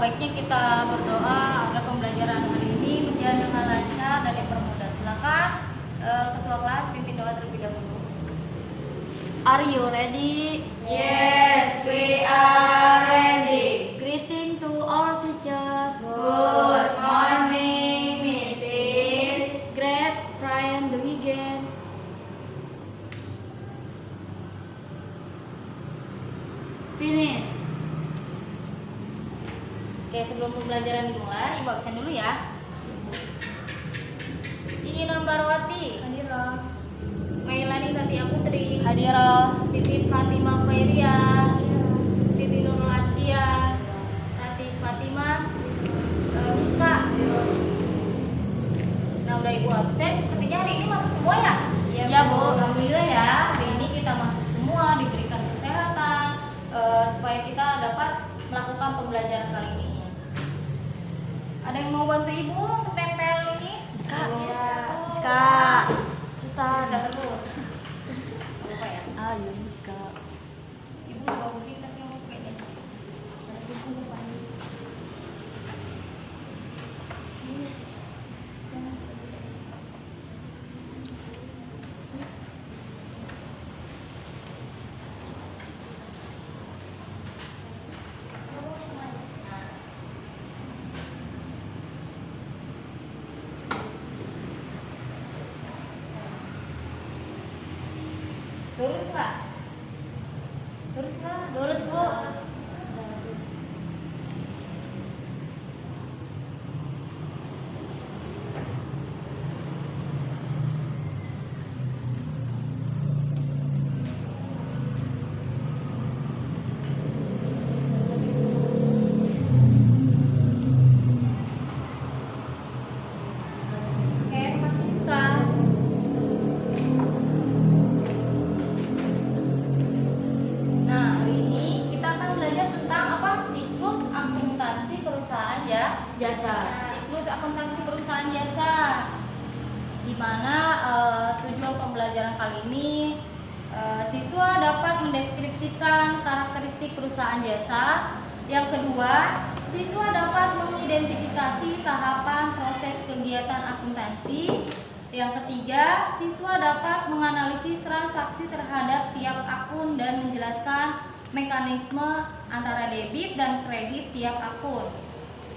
baiknya kita berdoa agar pembelajaran hari ini berjalan dengan lancar dan dipermudah. Silakan ketua kelas pimpin doa terlebih dahulu. Are you ready? Yes, we are ready. Greeting to our teacher. Good morning, Mrs. Great friend the weekend. Finish. Oke, sebelum pembelajaran dimulai, Ibu absen dulu ya. Ina Barwati, hadirah. Mailani Tati Putri, Hadirah. Siti Fatimah Khairia, Siti Nurul Atia, Tati Fatimah, Miska. Nah, udah Ibu absen, sepertinya hari ini masuk semua ya? Iya, Bu. Alhamdulillah ya, hari ini kita masuk semua, diberikan kesehatan, supaya kita dapat melakukan pembelajaran kali ini. Ada yang mau bantu Ibu untuk tempel ini? Miska. Ya. Miska. Cepetan. Miska terus. Lupa ya? Ayo Miska. Ibu lupa mungkin tapi mau pakai ini. Ibu lupa. Lurus Pak. Lurus Pak. Lurus, Bu. Oke, makasih Miska. Nah, hari ini kita akan belajar tentang apa? Siklus akuntansi perusahaan ya. Jasa. Siklus akuntansi perusahaan jasa. Di mana tujuan pembelajaran kali ini siswa dapat mendeskripsikan karakteristik perusahaan jasa. Yang kedua, siswa dapat mengidentifikasi tahapan proses kegiatan akuntansi. Yang ketiga, siswa dapat menganalisis transaksi terhadap tiap akun dan menjelaskan mekanisme antara debit dan kredit tiap akun.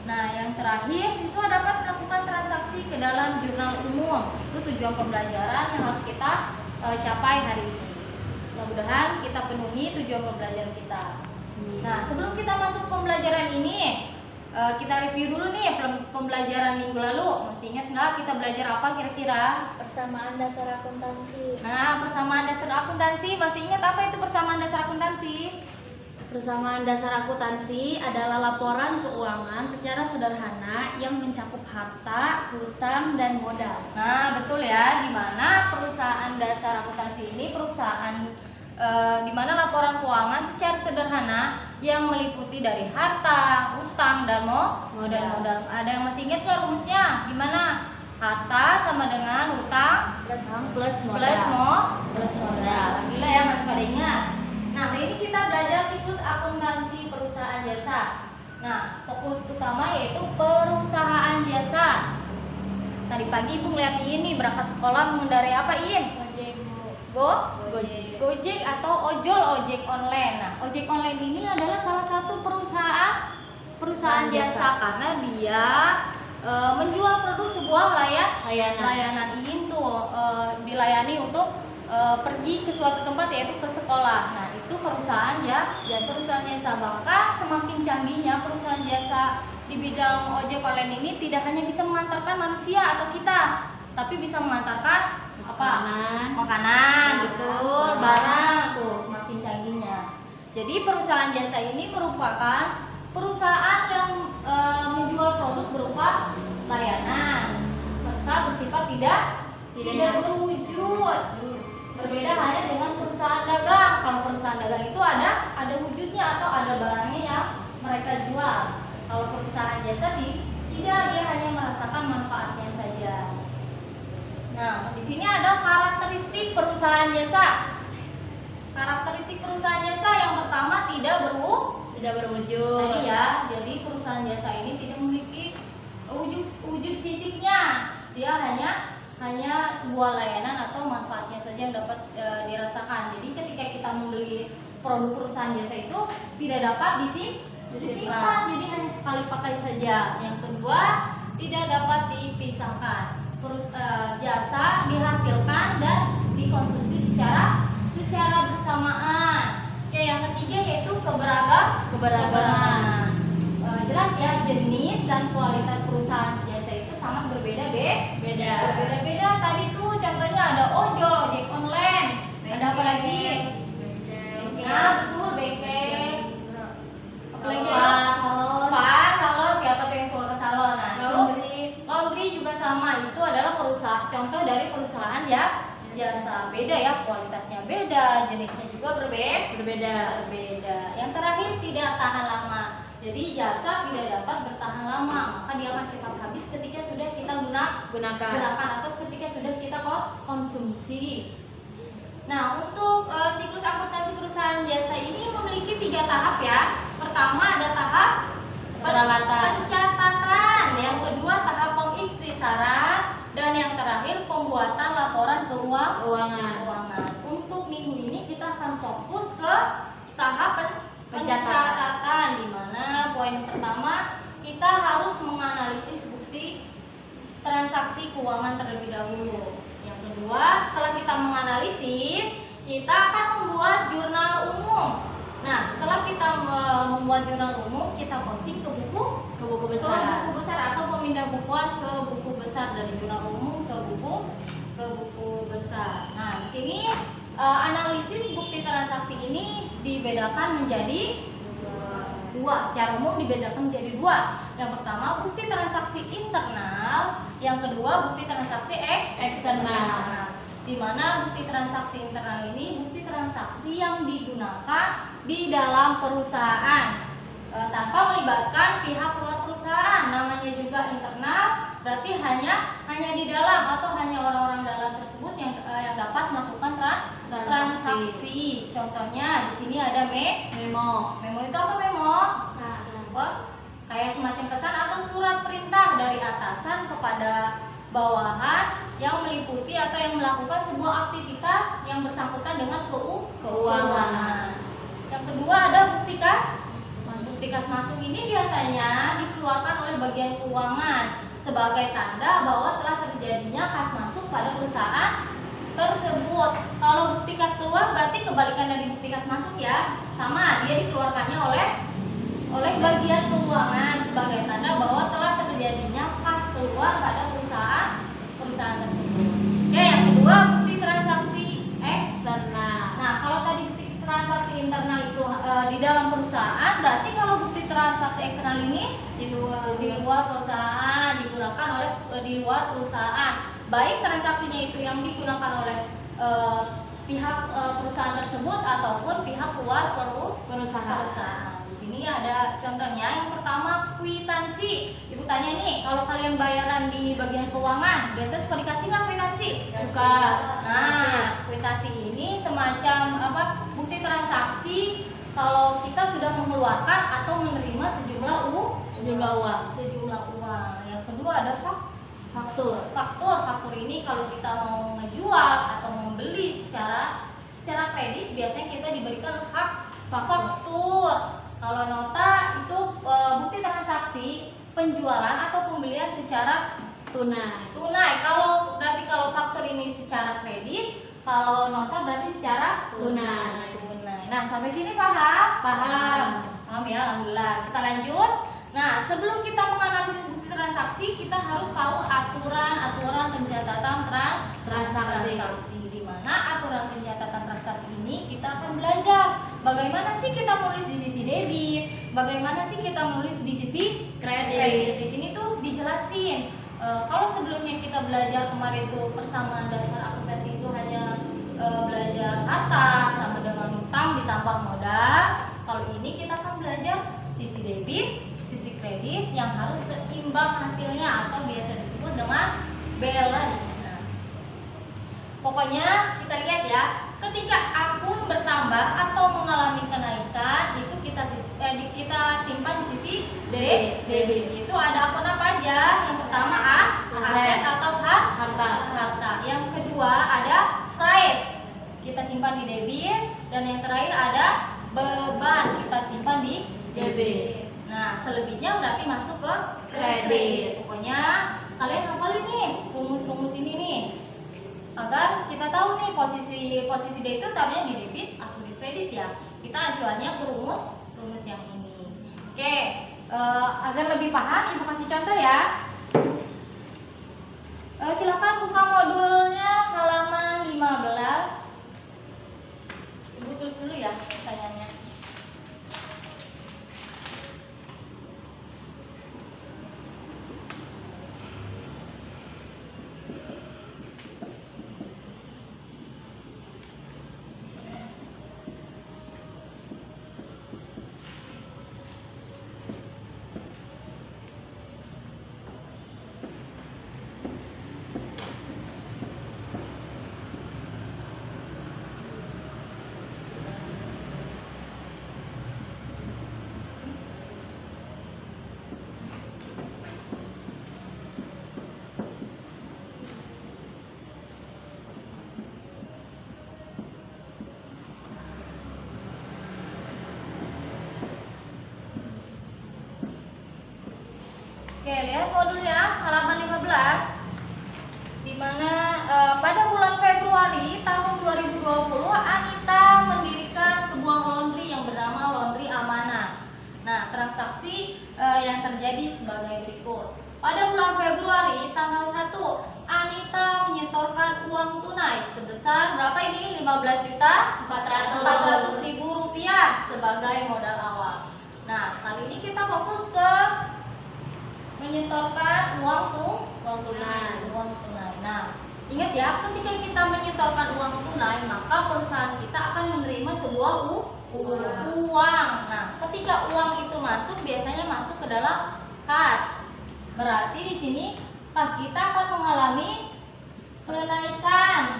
Nah, yang terakhir, siswa dapat melakukan transaksi ke dalam jurnal umum. Itu tujuan pembelajaran yang harus kita capai hari ini. Mudah-mudahan kita penuhi tujuan pembelajaran kita. Nah, sebelum kita masuk pembelajaran ini, kita review dulu nih pembelajaran minggu lalu. Masih ingat nggak kita belajar apa kira-kira? Persamaan dasar akuntansi. Nah, persamaan dasar akuntansi. Masih ingat apa itu persamaan dasar akuntansi? Persamaan dasar akuntansi adalah laporan keuangan secara sederhana yang mencakup harta, hutang, dan modal. Nah, betul ya. Di mana perusahaan dasar akuntansi ini perusahaan di mana laporan keuangan secara sederhana yang meliputi dari harta, hutang, dan modal. Ada yang masih ingat nggak rumusnya? Gimana? Harta sama dengan hutang Plus plus modal. Alhamdulillah ya, masih pada ingat. Nah, hari ini kita belajar siklus akuntansi perusahaan jasa. Nah, fokus utama yaitu perusahaan jasa. Tadi pagi Ibu ngeliat ini berangkat sekolah mengendarai apa, In? Ojek, Bu. Gojek atau ojek online. Nah, ojek online ini adalah salah satu perusahaan jasa karena dia menjual produk sebuah layanan ini tuh dilayani untuk pergi ke suatu tempat yaitu ke sekolah. Nah, itu perusahaan jasa. Bahkan semakin canggihnya perusahaan jasa di bidang ojek online ini tidak hanya bisa mengantarkan manusia atau kita, tapi bisa mengantarkan makanan, betul, barang tuh semakin canggihnya. Jadi perusahaan jasa ini merupakan perusahaan yang menjual produk berupa layanan serta bersifat tidak berwujud. Berbeda hanya dengan perusahaan dagang. Kalau perusahaan dagang itu ada wujudnya atau ada barangnya yang mereka jual. Kalau perusahaan jasa tidak, dia hanya merasakan manfaatnya saja. Nah, di sini ada karakteristik perusahaan jasa. Karakteristik perusahaan jasa yang pertama tidak berwujud. Tadi ya, jadi perusahaan jasa dia hanya sebuah layanan atau manfaatnya saja yang dapat dirasakan. Jadi ketika kita membeli produk perusahaan jasa itu tidak dapat disimpan, jadi hanya sekali pakai saja. Yang kedua, tidak dapat dipisahkan. Jasa dihasilkan dan dikonsumsi secara bersamaan. Oke, yang ketiga yaitu keberagaman. Jelas ya, jenis dan kualitas perusahaan jasa itu sangat berbeda-beda. Tadi tuh contohnya ada ojol, ojek online, ada apa lagi? Nah, betul, bengkel. Spa, salon, siapa tuh yang suka ke salon? Nah, laundry juga sama, itu adalah contoh dari perusahaan ya jasa. Beda ya, kualitasnya beda, jenisnya juga berbeda. Yang terakhir, tidak tahan lama. Jadi jasa tidak dapat bertahan lama, maka dia akan cepat habis ketika sudah kita gunakan atau ketika sudah kita konsumsi. Nah, untuk siklus akuntansi perusahaan jasa ini memiliki 3 tahap ya. Pertama ada tahap pencatatan, yang kedua tahap pengikhtisaran, dan yang terakhir pembuatan laporan keuangan. Untuk minggu ini kita akan fokus ke tahap pencatatan, di mana poin pertama kita harus menganalisis bukti transaksi keuangan terlebih dahulu. Yang kedua, setelah kita menganalisis, kita akan membuat jurnal umum. Nah, setelah kita membuat jurnal umum, kita posting ke buku besar atau pemindah bukuan ke buku besar, dari jurnal umum ke buku besar. Nah, di sini analisis bukti transaksi ini dibedakan menjadi dua. Secara umum dibedakan menjadi dua. Yang pertama, bukti transaksi internal. Yang kedua, bukti transaksi eksternal. Di mana bukti transaksi internal ini bukti transaksi yang digunakan di dalam perusahaan tanpa melibatkan pihak luar perusahaan. Namanya juga internal, berarti hanya di dalam atau hanya orang-orang dalam tersebut yang dapat melakukan transaksi. Contohnya di sini ada memo. Memo itu apa memo? Kayak semacam pesan atau surat perintah dari atasan kepada bawahan yang meliputi atau yang melakukan sebuah aktivitas yang bersangkutan dengan keuangan. Yang kedua ada bukti kas masuk. Ini biasanya dikeluarkan oleh bagian keuangan sebagai tanda bahwa telah terjadinya kas masuk pada perusahaan tersebut. Kalau bukti kas keluar berarti kebalikan dari bukti kas masuk ya, sama, dia dikeluarkannya oleh bagian keuangan sebagai tanda bahwa telah terjadinya kas keluar pada perusahaan tersebut. Ya, yang kedua bukti transaksi eksternal. Nah, kalau tadi bukti transaksi internal itu di dalam perusahaan, berarti kalau bukti transaksi eksternal ini di luar perusahaan, digunakan oleh di luar perusahaan. Baik transaksinya itu yang digunakan oleh pihak perusahaan tersebut ataupun pihak luar perusahaan. Di sini ada contohnya. Yang pertama, kwitansi. Ibu tanya nih, kalau kalian bayaran di bagian keuangan, biasa suka dikasih nggak kwitansi? Suka. Nah, kwitansi ini semacam bukti transaksi kalau kita sudah mengeluarkan atau menerima sejumlah uang. Yang kedua ada faktur ini kalau kita mau menjual atau membeli secara kredit, biasanya kita diberikan faktur. Kalau nota itu bukti transaksi penjualan atau pembelian secara tunai. Kalau faktur ini secara kredit, kalau nota berarti secara tunai. Nah, sampai sini paham ya, alhamdulillah. Kita lanjut. Nah, sebelum kita menganalisis bukti transaksi, kita harus tahu aturan pencatatan transaksi. Di mana aturan pencatatan transaksi ini kita akan belajar bagaimana sih kita menulis di sisi debit, bagaimana sih kita menulis di sisi kredit. Di sini tuh dijelasin. Kalau sebelumnya kita belajar kemarin tuh persamaan dasar akuntansi itu hanya belajar harta sama dengan utang ditambah modal. Kalau ini kita akan belajar sisi debit, sisi kredit yang harus seimbang hasilnya atau biasa disebut dengan balance. Pokoknya kita lihat ya, ketika akun bertambah atau mengalami kenaikan, itu kita simpan di sisi debit. Itu ada akun apa aja? Yang pertama aset atau harta. Yang kedua ada freight, kita simpan di debit. Dan yang terakhir ada beban, kita simpan di debit. Nah, selebihnya berarti masuk ke kredit. Pokoknya kalian hafalin nih rumus-rumus ini nih, agar kita tahu nih posisi D itu taruhnya di debit atau di kredit ya. Kita acuannya ke rumus yang ini. Oke, agar lebih paham Ibu kasih contoh ya. Silakan buka modulnya halaman 15. Ibu tulis dulu ya pertanyaannya. Oke, lihat modulnya halaman 15, di mana pada bulan Februari tahun 2020 Anita mendirikan sebuah laundry yang bernama Laundry Amanah. Nah, transaksi yang terjadi sebagai berikut. Pada bulan Februari tanggal 1, Anita menyetorkan uang tunai sebesar berapa ini? 15.400.000 rupiah sebagai modal awal. Nah, kali ini kita fokus ke menyetorkan uang tunai. Nah, ingat ya, ketika kita menyetorkan uang tunai, maka perusahaan kita akan menerima sebuah uang. Nah, ketika uang itu masuk, biasanya masuk ke dalam kas. Berarti di sini kas kita akan mengalami kenaikan.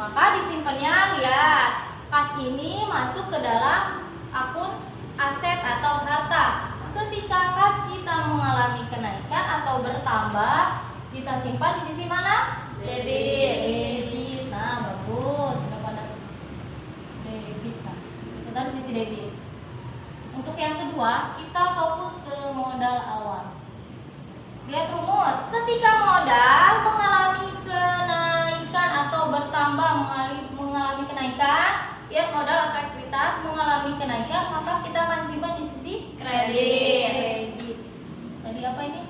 Maka disimpannya, lihat, kas ini masuk ke dalam akun aset atau harta. Ketika kas kita mengalami kenaikan atau bertambah, kita simpan di sisi mana? Debit. Nah, bagus. Sudah pada debit kan? Kita di sisi debit. Untuk yang kedua, kita fokus ke modal awal. Lihat rumus. Ketika modal mengalami kenaikan atau bertambah, mengalami kenaikan, lihat modal atau ekuitas mengalami kenaikan, maka kita akan simpan di sisi kredit. Tadi apa ini?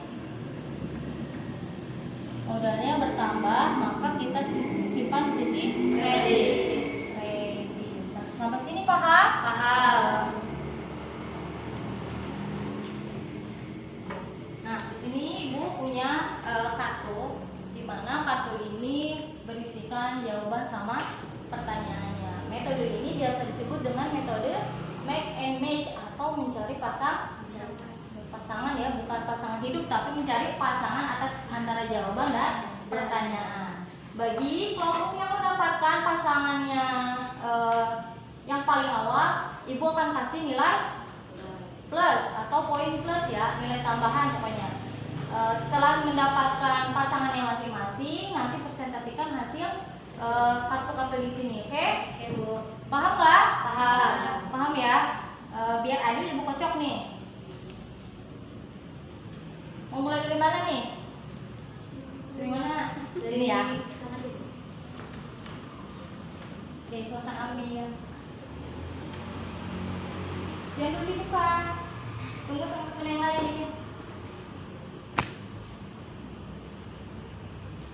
Modalnya bertambah, maka kita simpan di sisi kredit. Nah, sampai sini paham? Paham. Nah, di sini Ibu punya kartu, di mana kartu ini berisikan jawaban sama pertanyaannya. Metode ini biasa disebut dengan metode make and match atau mencari pasangan ya, bukan pasangan hidup tapi mencari pasangan atas antara jawaban dan pertanyaan. Bagi kelompok yang mendapatkan pasangannya yang paling awal, Ibu akan kasih nilai plus atau poin plus ya, nilai tambahan pokoknya. Setelah mendapatkan pasangan yang masing-masing, nanti presentasikan hasil kartu-kartu di sini, oke? Oke, Bu. Paham nggak? Paham. Paham ya? Biar adil Ibu kocok nih. Mau mulai dari mana nih? Dari mana? Dari sini ya. Oke, silakan ambil. Jangan dulu dibuka. Tunggu teman-teman yang lain.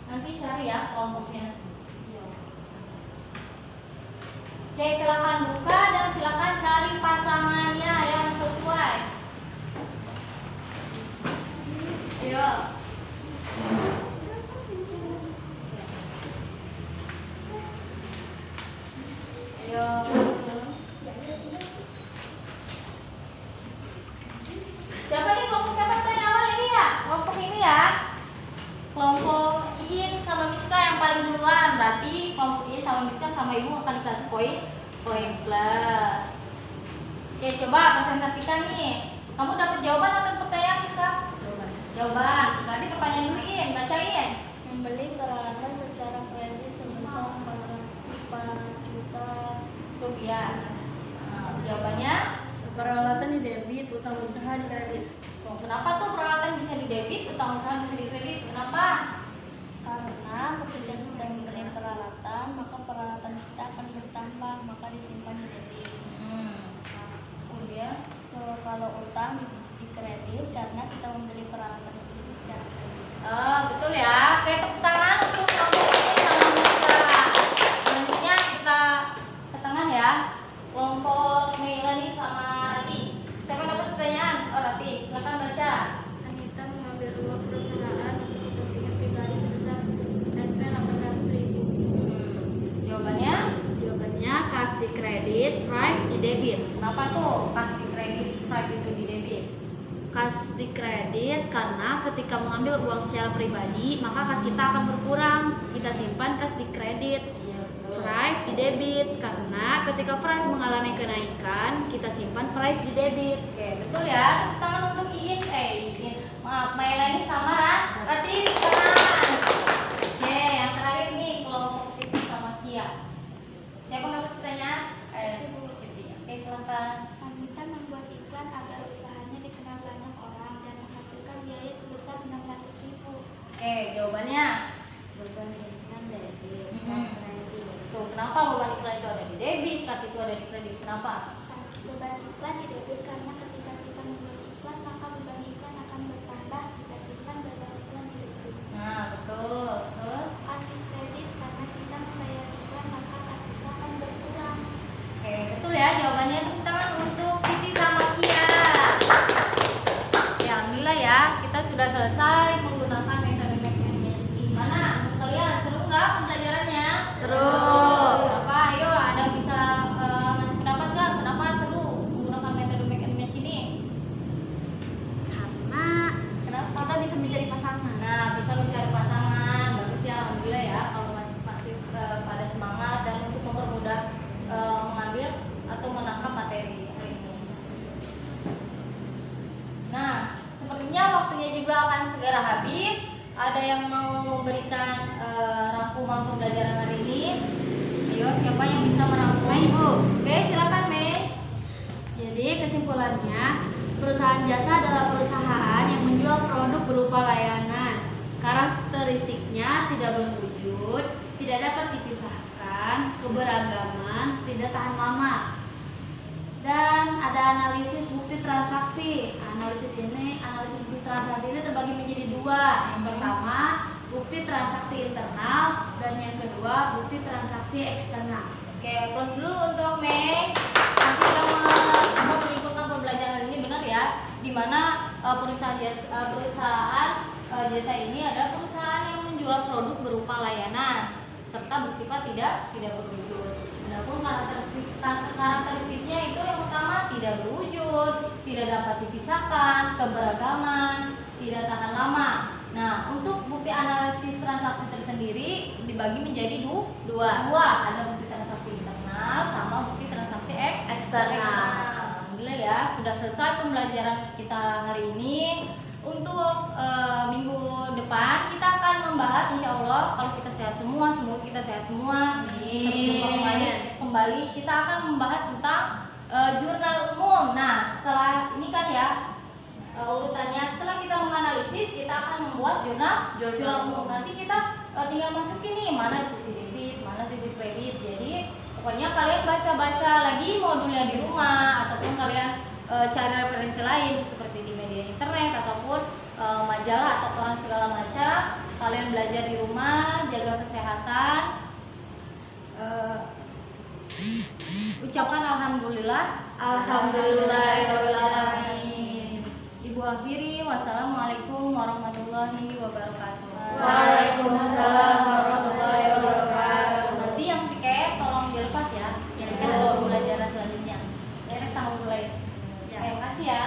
Nanti cari ya kelompoknya. Oke, silakan buka dan silakan cari pasangannya yang sesuai. Ayo. Ayo. Siapa nih kelompok siapa yang awal ini ya? Kelompok ini ya. Kelompok Iin sama Miska yang paling duluan. Berarti kelompok Iin sama Miska sama Ibu akan dikasih poin plus. Oke, coba presentasikan nih. Kamu dapat jawaban atau pertanyaan, Miska? Jawaban. Berarti pertanyaan dulu Iin, bacain. juta rupiah. Jawabannya, peralatan di debit, utang usaha di kredit. oh, kenapa tuh peralatan bisa di debit, utang usaha bisa di kredit? Kenapa? Karena ketika kita membeli peralatan, maka peralatan kita akan bertambah, maka disimpan di debit. Kemudian, Kalau utang di kredit, karena kita membeli peralatan tersebut secara kredit. betul ya. Oke, tepuk tangan untuk kelompok ini sama Musa. Selanjutnya kita ke tengah ya. Kelompok Melani sama Rati. Siapa yang dapat pertanyaan? Oh, Rati, silakan baca. Anita mengambil uang perusahaan untuk kepentingan pribadi sebesar Rp 800.000. Jawabannya, Jawabannya kas di kredit, Thrive di debit. kenapa tuh kas di kredit, Thrive itu di debit? Kas di kredit karena ketika mengambil uang secara pribadi, maka kas kita akan berkurang. Kita simpan kas di kredit. Iya, betul. Thrive di debit karena ketika Thrive mengalami kenaikan, kita simpan Thrive di debit. Oke, betul ya. Tepuk tangan untuk Iin. Maaf, Melani sama Rati. Tangan. Oke, yang terakhir nih kelompok Siti sama Kia. Siapa yang dapat pertanyaan? Siti. Oke, silakan. Anita membuat iklan agar usahanya dikenal banyak orang dan menghasilkan biaya sebesar 600.000. Oke, jawabannya. Beban iklan debit, Hmm. kredit. Tuh, kenapa beban iklan itu ada di debit, kas itu ada di kredit? Kenapa? Beban iklan di debit karena ketika kita membuat iklan, maka beban iklan akan bertambah. Kita simpan beban iklan di debit. Nah, betul. Terus? Kas di kredit karena kita membayar iklan, maka kas kita akan berkurang. Oke, betul ya jawabannya. Tepuk tangan untuk Siti sama Kia. Ya, alhamdulillah ya, kita sudah selesai menggunakan metode McManus. Gimana? Menurut kalian seru nggak pembelajarannya? Seru. Kenapa? Ayo, ada yang bisa ngasih pendapat nggak? Kenapa seru menggunakan metode McManus ini? Karena Kenapa? kita bisa mencari pasangan. Nah, bisa mencari pasangan. Bagus ya, alhamdulillah ya. Kalau masih pada semangat dan untuk mempermudah mengambil atau menangkap materi hari ini. Nah, sepertinya waktunya juga akan segera habis. Ada yang mau memberikan rangkuman pembelajaran hari ini? Ayo, siapa yang bisa merangkum? Ibu. Oke, silakan Mei. Jadi kesimpulannya, perusahaan jasa adalah perusahaan yang menjual produk berupa layanan. Karakteristiknya tidak berwujud, tidak dapat dipisahkan, keberagaman, tidak tahan lama. Dan ada analisis bukti transaksi. Analisis bukti transaksi ini terbagi menjadi dua. Yang pertama, bukti transaksi internal, dan yang kedua, bukti transaksi eksternal. Oke, close dulu untuk Mei. Nanti yang menyimpulkan pembelajaran hari ini benar ya, di mana perusahaan jasa ini adalah perusahaan yang menjual produk berupa layanan serta bersifat tidak berwujud. Adapun karakteristiknya itu yang pertama tidak berwujud, tidak dapat dipisahkan, keberagaman, tidak tahan lama. Nah, untuk bukti analisis transaksi tersendiri dibagi menjadi dua. Ada bukti transaksi internal sama bukti transaksi eksternal. Alhamdulillah ya, sudah selesai pembelajaran kita hari ini. Untuk minggu depan kita akan membahas, insya Allah kalau kita sehat semua, semoga kita sehat semua. Kembali kita akan membahas tentang jurnal umum. Nah, setelah ini kan ya urutannya, setelah kita menganalisis, kita akan membuat jurnal umum. Nanti kita tinggal masukin nih mana sisi debit, mana sisi kredit. Jadi pokoknya kalian baca-baca lagi modulnya di rumah, ataupun kalian cari referensi lain seperti di media internet ataupun majalah atau koran segala macam. Kalian belajar di rumah, jaga kesehatan. Ucapkan alhamdulillah. Alhamdulillahirabbil alamin. Ibu akhiri, wassalamualaikum warahmatullahi wabarakatuh. Waalaikumsalam warahmatullahi wabarakatuh. Nanti yang tiket tolong dilepas ya, yang kita pembelajaran selanjutnya. Sama mulai. Terima kasih ya.